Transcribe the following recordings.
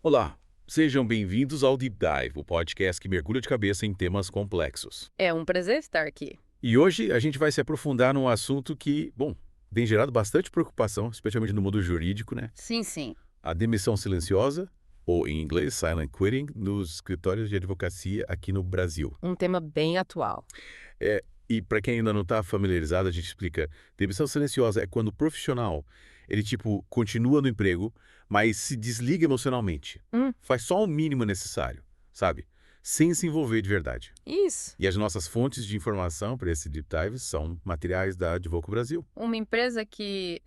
Olá, sejam bem-vindos ao Deep Dive, o podcast que mergulha de cabeça em temas complexos. É um prazer estar aqui. E hoje a gente vai se aprofundar num assunto que, bom, tem gerado bastante preocupação, especialmente no mundo jurídico, né? Sim, sim. A demissão silenciosa, ou em inglês, silent quitting, nos escritórios de advocacia aqui no Brasil. Um tema bem atual. E para quem ainda não está familiarizado, a gente explica. Demissão silenciosa é quando o profissional, ele tipo, continua no emprego, mas se desliga emocionalmente. Hum, Faz só o mínimo necessário, sabe? Sem se envolver de verdade. isso. E as nossas fontes de informação para esse deep dive são materiais da Advoco Brasil. Uma empresa que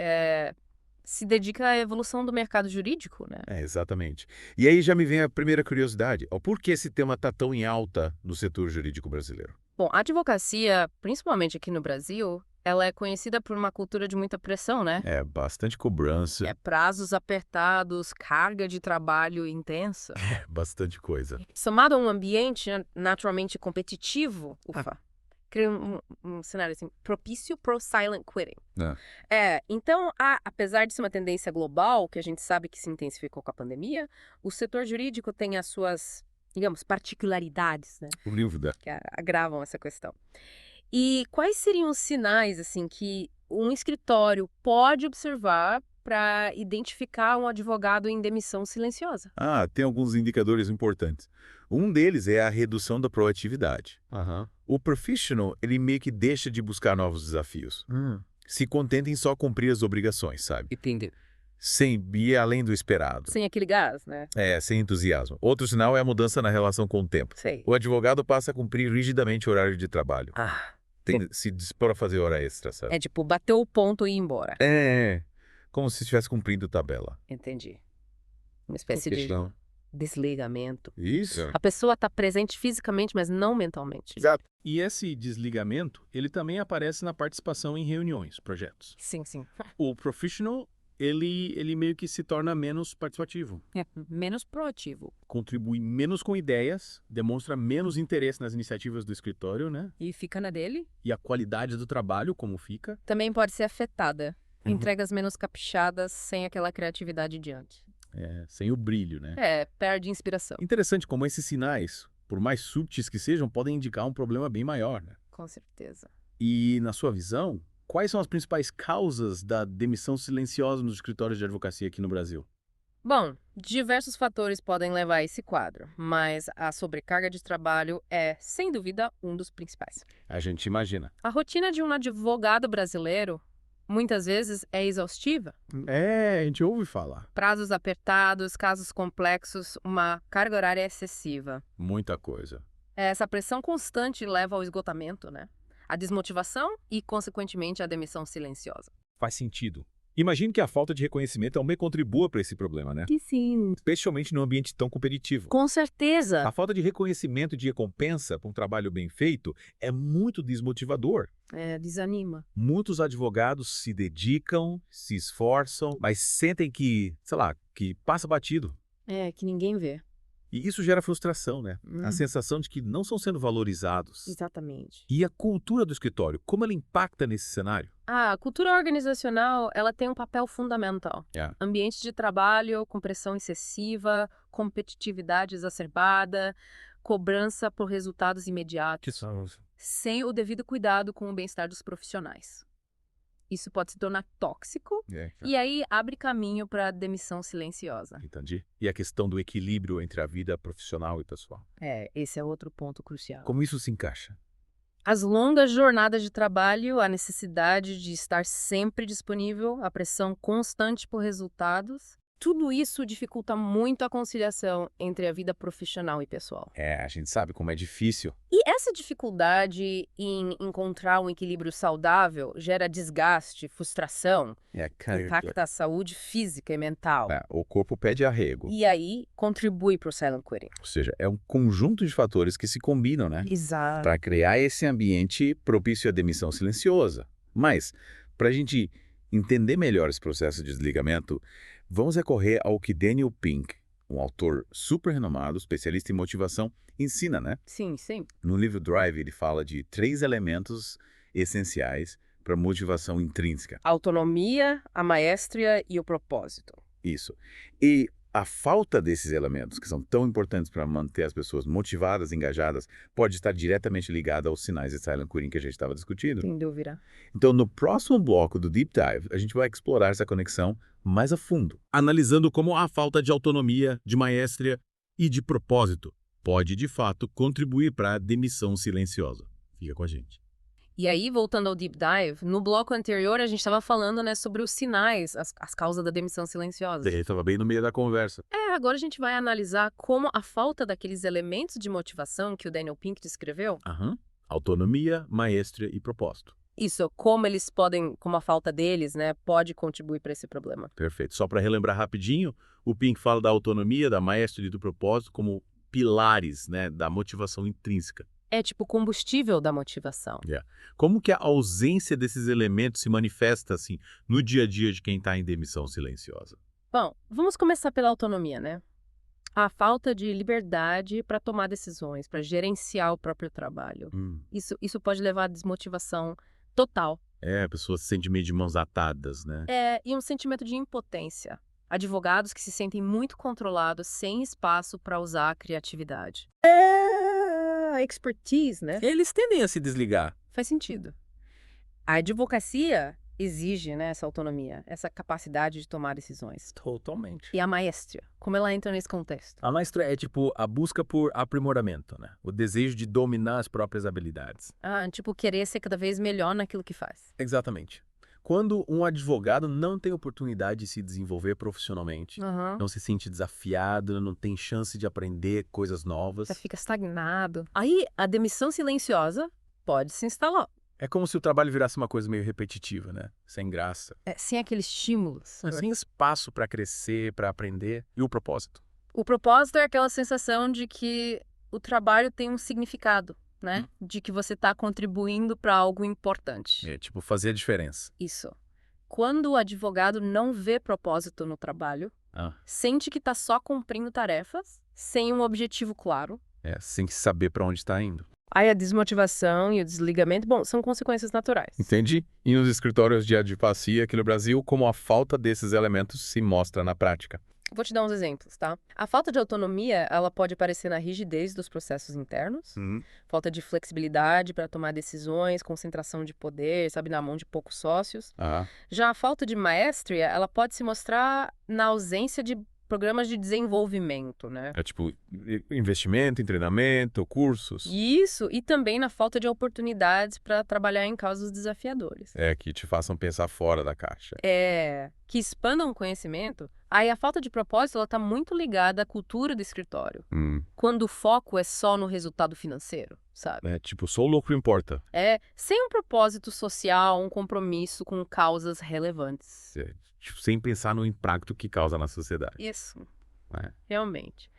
se dedica à evolução do mercado jurídico, né? É, exatamente. E aí já me vem a primeira curiosidade. Ó, por que esse tema está tão em alta no setor jurídico brasileiro? Bom, a advocacia, principalmente aqui no Brasil, ela é conhecida por uma cultura de muita pressão, né? É, bastante cobrança, Prazos apertados, carga de trabalho intensa. bastante coisa. Somado a um ambiente naturalmente competitivo, cria um cenário assim, propício pro silent quitting. Então, apesar de ser uma tendência global, que a gente sabe que se intensificou com a pandemia, o setor jurídico tem as suas, digamos, particularidades, né, O livro da... que agravam essa questão. E quais seriam os sinais, assim, que um escritório pode observar para identificar um advogado em demissão silenciosa? Ah, tem alguns indicadores importantes. Um deles é a redução da proatividade. Aham. O professional, ele meio que deixa de buscar novos desafios. Se contenta em só cumprir as obrigações, sabe? Entendi. Sem ir além do esperado. Sem aquele gás, né? É, sem entusiasmo. Outro sinal é a mudança na relação com o tempo. Sei. O advogado passa a cumprir rigidamente o horário de trabalho. Se dispor a fazer hora extra, sabe? É tipo, bateu o ponto e ir embora. Como se estivesse cumprindo tabela. Entendi. Uma espécie de Questão. desligamento. Isso. A pessoa está presente fisicamente, mas não mentalmente. Exato. E esse desligamento, ele também aparece na participação em reuniões, projetos. Sim, sim. O professional, ele meio que se torna menos participativo, É menos proativo. contribui menos com ideias, demonstra menos interesse nas iniciativas do escritório, né? E fica na dele. E a qualidade do trabalho, como fica. Também pode ser afetada. Uhum. Entregas menos caprichadas, sem aquela criatividade diante. Sem o brilho, né? Perde inspiração. Interessante como esses sinais, por mais sutis que sejam, podem indicar um problema bem maior, né? Com certeza. E, na sua visão, quais são as principais causas da demissão silenciosa nos escritórios de advocacia aqui no Brasil? Bom, diversos fatores podem levar a esse quadro, mas a sobrecarga de trabalho é, sem dúvida, um dos principais. A gente imagina. A rotina de um advogado brasileiro muitas vezes é exaustiva. A gente ouve falar. Prazos apertados, casos complexos, uma carga horária excessiva. Muita coisa. Essa pressão constante leva ao esgotamento, né? A desmotivação e, consequentemente, a demissão silenciosa. Faz sentido. Imagino que a falta de reconhecimento também contribua para esse problema, né? Que sim. Especialmente num ambiente tão competitivo. Com certeza. A falta de reconhecimento e de recompensa por um trabalho bem feito é muito desmotivador. Desanima. Muitos advogados se dedicam, se esforçam, mas sentem que, sei lá, que passa batido. Que ninguém vê. E isso gera frustração, né? A sensação de que não estão sendo valorizados. Exatamente. E a cultura do escritório, como ela impacta nesse cenário? A cultura organizacional, ela tem um papel fundamental. Ambiente de trabalho com pressão excessiva, competitividade exacerbada, cobrança por resultados imediatos, sem o devido cuidado com o bem-estar dos profissionais. Isso pode se tornar tóxico e aí abre caminho para a demissão silenciosa. Entendi. E a questão do equilíbrio entre a vida profissional e pessoal. Esse é outro ponto crucial. Como isso se encaixa? As longas jornadas de trabalho, a necessidade de estar sempre disponível, a pressão constante por resultados, tudo isso dificulta muito a conciliação entre a vida profissional e pessoal. A gente sabe como é difícil. E essa dificuldade em encontrar um equilíbrio saudável gera desgaste, frustração, impacta a saúde física e mental. O corpo pede arrego. E aí contribui para o silent quitting. Ou seja, é um conjunto de fatores que se combinam, né? Exato. Para criar esse ambiente propício à demissão silenciosa. Mas, para a gente entender melhor esse processo de desligamento, vamos recorrer ao que Daniel Pink, um autor super renomado, especialista em motivação, ensina, né? Sim, sim. No livro Drive, ele fala de 3 elementos essenciais para motivação intrínseca. A autonomia, a maestria e o propósito. Isso. E a falta desses elementos, que são tão importantes para manter as pessoas motivadas, engajadas, pode estar diretamente ligada aos sinais de silent quitting que a gente estava discutindo. Sem dúvida. Então, no próximo bloco do Deep Dive, a gente vai explorar essa conexão mais a fundo, analisando como a falta de autonomia, de maestria e de propósito pode, de fato, contribuir para a demissão silenciosa. Fica com a gente. E aí, voltando ao Deep Dive, no bloco anterior a gente estava falando, né, sobre os sinais, as causas da demissão silenciosa. Estava bem no meio da conversa. Agora a gente vai analisar como a falta daqueles elementos de motivação que o Daniel Pink descreveu. Autonomia, maestria e propósito. Isso, como a falta deles, né, pode contribuir para esse problema. Perfeito. Só para relembrar rapidinho, o Pink fala da autonomia, da maestria e do propósito como pilares, né, da motivação intrínseca. É tipo combustível da motivação. Como que a ausência desses elementos se manifesta assim no dia a dia de quem está em demissão silenciosa? Bom, vamos começar pela autonomia, né? A falta de liberdade para tomar decisões, para gerenciar o próprio trabalho. Isso pode levar à desmotivação total. A pessoa se sente meio de mãos atadas, né? E um sentimento de impotência. Advogados que se sentem muito controlados, sem espaço para usar a criatividade. A expertise, né? Eles tendem a se desligar. Faz sentido. A advocacia exige, né, essa autonomia, essa capacidade de tomar decisões. Totalmente. E a maestria, como ela entra nesse contexto? A maestria é tipo a busca por aprimoramento, né? O desejo de dominar as próprias habilidades. Tipo querer ser cada vez melhor naquilo que faz. Exatamente. Quando um advogado não tem oportunidade de se desenvolver profissionalmente, não se sente desafiado, não tem chance de aprender coisas novas. Você fica estagnado. Aí a demissão silenciosa pode se instalar. É como se o trabalho virasse uma coisa meio repetitiva, né? Sem graça. Sem aqueles estímulos. Sem espaço para crescer, para aprender. E o propósito? O propósito é aquela sensação de que o trabalho tem um significado, né? De que você está contribuindo para algo importante. Tipo fazer a diferença. Isso. Quando o advogado não vê propósito no trabalho, sente que está só cumprindo tarefas, sem um objetivo claro. Sem saber para onde está indo. Aí a desmotivação e o desligamento, são consequências naturais. Entendi. E nos escritórios de advocacia aqui no Brasil, como a falta desses elementos se mostra na prática? Vou te dar uns exemplos, tá? A falta de autonomia, ela pode aparecer na rigidez dos processos internos, falta de flexibilidade para tomar decisões, concentração de poder, sabe, na mão de poucos sócios. Já a falta de maestria, ela pode se mostrar na ausência de programas de desenvolvimento, né? Tipo investimento em treinamento, cursos. Isso, e também na falta de oportunidades para trabalhar em causas desafiadores. Que te façam pensar fora da caixa. Que expandam o conhecimento. Aí a falta de propósito, ela tá muito ligada à cultura do escritório. Quando o foco é só no resultado financeiro, sabe? Só o lucro importa. Sem um propósito social, um compromisso com causas relevantes. Sem pensar no impacto que causa na sociedade. Isso. Realmente.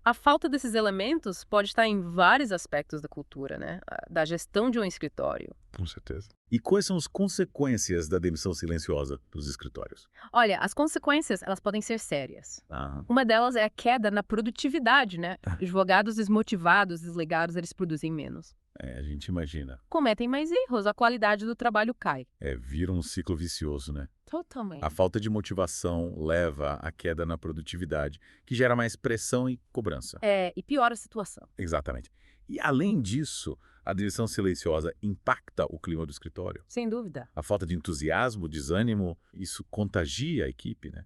A falta desses elementos pode estar em vários aspectos da cultura, né? Da gestão de um escritório. Com certeza. E quais são as consequências da demissão silenciosa dos escritórios? Olha, as consequências, elas podem ser sérias. Uma delas é a queda na produtividade, né? Advogados desmotivados, desligados, eles produzem menos. A gente imagina. Cometem mais erros, a qualidade do trabalho cai. Vira um ciclo vicioso, né? Totalmente. A falta de motivação leva à queda na produtividade, que gera mais pressão e cobrança. E piora a situação. Exatamente. E, além disso, a demissão silenciosa impacta o clima do escritório. Sem dúvida. A falta de entusiasmo, desânimo, isso contagia a equipe, né?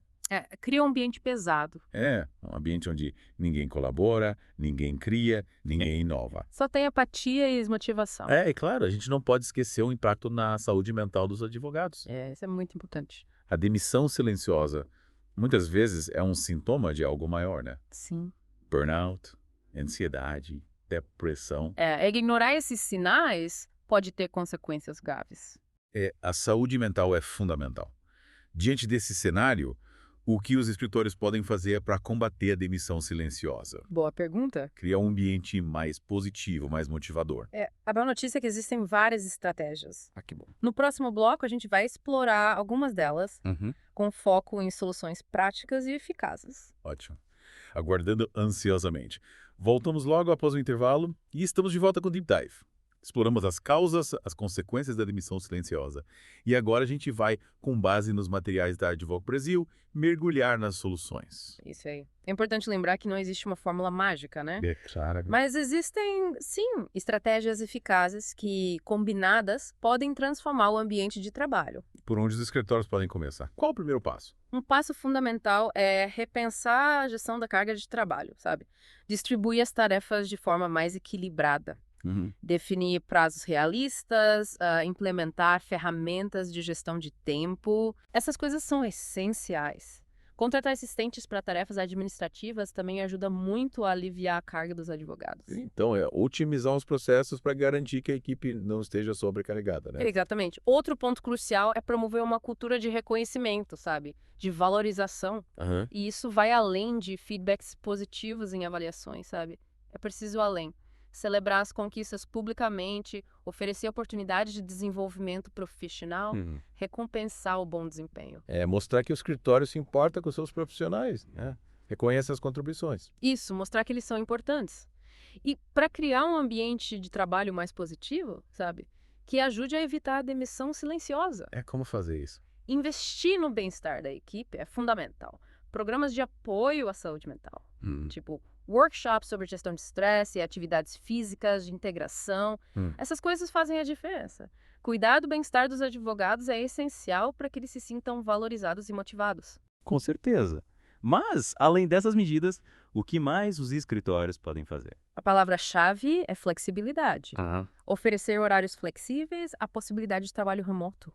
Cria um ambiente pesado. Um ambiente onde ninguém colabora, ninguém cria, ninguém inova. Só tem apatia e desmotivação. E claro, a gente não pode esquecer o impacto na saúde mental dos advogados. Isso é muito importante. A demissão silenciosa, muitas vezes, é um sintoma de algo maior, né? Sim. Burnout, ansiedade, depressão. Ignorar esses sinais pode ter consequências graves. A saúde mental é fundamental. Diante desse cenário, o que os escritórios podem fazer para combater a demissão silenciosa? Boa pergunta. Criar um ambiente mais positivo, mais motivador. A boa notícia é que existem várias estratégias. Que bom. No próximo bloco, a gente vai explorar algumas delas, com foco em soluções práticas e eficazes. Ótimo. Aguardando ansiosamente. Voltamos logo após o intervalo e estamos de volta com o Deep Dive. Exploramos as causas, as consequências da demissão silenciosa. E agora a gente vai, com base nos materiais da Advoco Brasil, mergulhar nas soluções. Isso aí. É importante lembrar que não existe uma fórmula mágica, né? É claro. Mas existem, sim, estratégias eficazes que, combinadas, podem transformar o ambiente de trabalho. Por onde os escritórios podem começar? Qual o primeiro passo? Um passo fundamental é repensar a gestão da carga de trabalho, sabe? Distribuir as tarefas de forma mais equilibrada. Definir prazos realistas, implementar ferramentas de gestão de tempo. Essas coisas são essenciais. Contratar assistentes para tarefas administrativas também ajuda muito a aliviar a carga dos advogados. Então, é otimizar os processos para garantir que a equipe não esteja sobrecarregada, né? Exatamente. Outro ponto crucial é promover uma cultura de reconhecimento, sabe? De valorização. E isso vai além de feedbacks positivos em avaliações, sabe? É preciso ir além. Celebrar as conquistas publicamente, oferecer oportunidades de desenvolvimento profissional, recompensar o bom desempenho. É mostrar que o escritório se importa com os seus profissionais, né? Reconhece as contribuições. Isso, mostrar que eles são importantes. E para criar um ambiente de trabalho mais positivo, sabe? Que ajude a evitar a demissão silenciosa. Como fazer isso? Investir no bem-estar da equipe é fundamental. Programas de apoio à saúde mental, tipo workshops sobre gestão de estresse, atividades físicas, de integração. Essas coisas fazem a diferença. Cuidar do bem-estar dos advogados é essencial para que eles se sintam valorizados e motivados. Com certeza. Mas, além dessas medidas, o que mais os escritórios podem fazer? A palavra-chave é flexibilidade. Oferecer horários flexíveis, a possibilidade de trabalho remoto.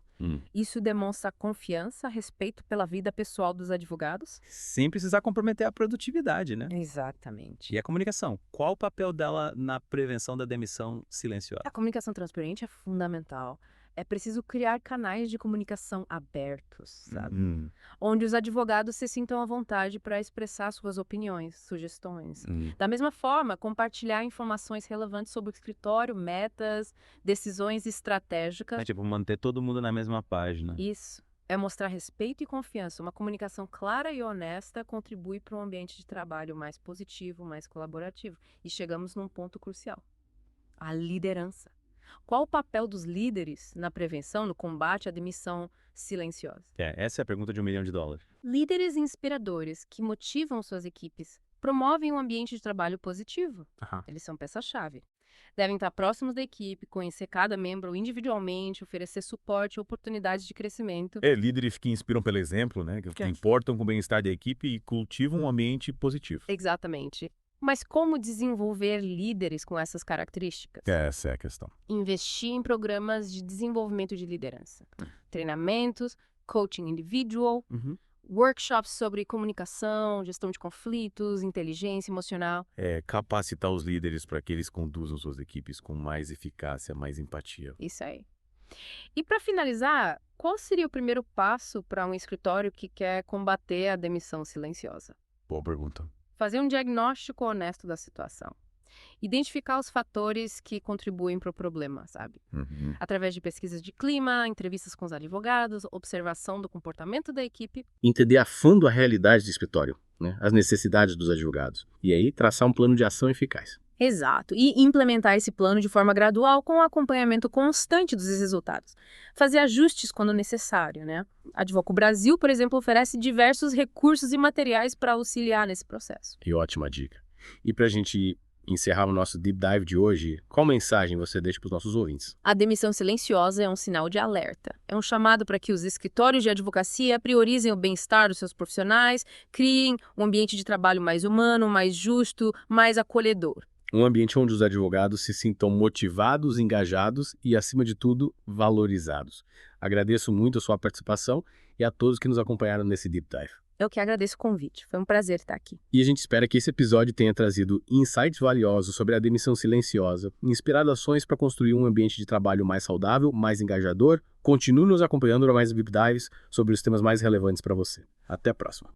Isso demonstra confiança, respeito pela vida pessoal dos advogados. Sem precisar comprometer a produtividade, né? Exatamente. E a comunicação? Qual o papel dela na prevenção da demissão silenciosa? A comunicação transparente é fundamental. É preciso criar canais de comunicação abertos, sabe? Onde os advogados se sintam à vontade para expressar suas opiniões, sugestões. Da mesma forma, compartilhar informações relevantes sobre o escritório, metas, decisões estratégicas. É tipo manter todo mundo na mesma página. Isso. É mostrar respeito e confiança. Uma comunicação clara e honesta contribui para um ambiente de trabalho mais positivo, mais colaborativo. E chegamos num ponto crucial. A liderança. Qual o papel dos líderes na prevenção, no combate à demissão silenciosa? Essa é a pergunta de $1 milhão. Líderes inspiradores que motivam suas equipes promovem um ambiente de trabalho positivo. Eles são peça-chave. Devem estar próximos da equipe, conhecer cada membro individualmente, oferecer suporte e oportunidades de crescimento. Líderes que inspiram pelo exemplo, né? Que importam com o bem-estar da equipe e cultivam um ambiente positivo. Exatamente. Mas como desenvolver líderes com essas características? Essa é a questão. Investir em programas de desenvolvimento de liderança. Treinamentos, coaching individual, workshops sobre comunicação, gestão de conflitos, inteligência emocional. Capacitar os líderes para que eles conduzam suas equipes com mais eficácia, mais empatia. Isso aí. E para finalizar, qual seria o primeiro passo para um escritório que quer combater a demissão silenciosa? Boa pergunta. Fazer um diagnóstico honesto da situação. Identificar os fatores que contribuem para o problema, sabe? Através de pesquisas de clima, entrevistas com os advogados, observação do comportamento da equipe. Entender a fundo a realidade do escritório, né? As necessidades dos advogados. E aí traçar um plano de ação eficaz. Exato. E implementar esse plano de forma gradual com acompanhamento constante dos resultados. Fazer ajustes quando necessário, né? A Advoco Brasil, por exemplo, oferece diversos recursos e materiais para auxiliar nesse processo. E ótima dica. E para a gente encerrar o nosso Deep Dive de hoje, qual mensagem você deixa para os nossos ouvintes? A demissão silenciosa é um sinal de alerta. É um chamado para que os escritórios de advocacia priorizem o bem-estar dos seus profissionais, criem um ambiente de trabalho mais humano, mais justo, mais acolhedor. Um ambiente onde os advogados se sintam motivados, engajados e, acima de tudo, valorizados. Agradeço muito a sua participação e a todos que nos acompanharam nesse Deep Dive. Eu que agradeço o convite. Foi um prazer estar aqui. E a gente espera que esse episódio tenha trazido insights valiosos sobre a demissão silenciosa, inspirado ações para construir um ambiente de trabalho mais saudável, mais engajador. Continue nos acompanhando para mais Deep Dives sobre os temas mais relevantes para você. Até a próxima.